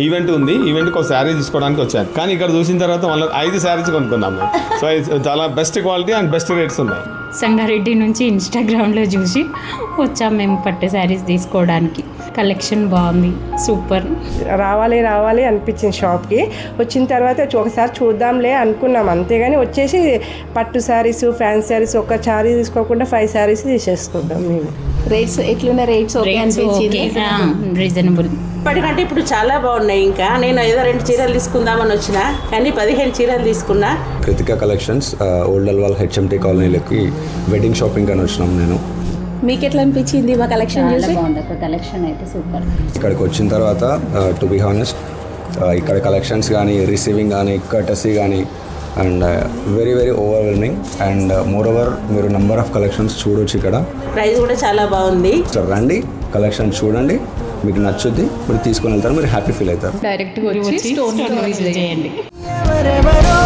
Event ఉంది, ఈవెంట్కి ఒక శారీ తీసుకోవడానికి వచ్చాను. కానీ ఇక్కడ చూసిన తర్వాత మళ్ళీ 5 శారీస్ కొనుక్కున్నాము. సో చాలా best quality and best rates ఉన్నాయి. సంగారెడ్డి నుంచి ఇన్స్టాగ్రామ్లో చూసి వచ్చాం మేము పట్టు శారీస్ తీసుకోవడానికి. కలెక్షన్ బాగుంది, సూపర్. రావాలి అనిపించింది షాప్కి. వచ్చిన తర్వాత ఒకసారి చూద్దాంలే అనుకున్నాం, అంతేగాని వచ్చేసి పట్టు శారీస్, ఫ్యాన్సీ శారీస్ ఒక శారీ తీసుకోకుండా 5 శారీస్ తీసేసుకుంటాం మేము. రేట్స్ ఎట్లున్న రేట్స్ రీజనబుల్. ఇప్పటికంటే ఇప్పుడు చాలా బాగున్నాయి. ఇంకా నేను ఏదో 2 చీరలు తీసుకుందామని వచ్చిన, కానీ 15 చీరలు తీసుకున్నా. Kritika collections old Alwal HMT కాలనీలకి వెడ్డింగ్ షాపింగ్ అని వచ్చినాం. నేను మీకు ఎట్లా అనిపించింది మా కలెక్షన్ చూసి? బాగుంది, కలెక్షన్ అయితే సూపర్. ఇక్కడికి వచ్చిన తర్వాత టు బి హానెస్ట్ ఇక్కడ కలెక్షన్స్ కానీ, రిసీవింగ్ కానీ, కర్టసీ కానీ and very very overwhelming. And more over మీరు నెంబర్ ఆఫ్ కలెక్షన్స్ చూడొచ్చు ఇక్కడ. ప్రైస్ కూడా చాలా బాగుంది. రండి, కలెక్షన్ చూడండి, మీకు నచ్చుద్ది, మీరు తీసుకొని వెళ్తారు, మీరు హ్యాపీ ఫీల్ అవుతారు. డైరెక్ట్గా వచ్చి స్టోర్ విజిట్ చేయండి. ఎవరెవరో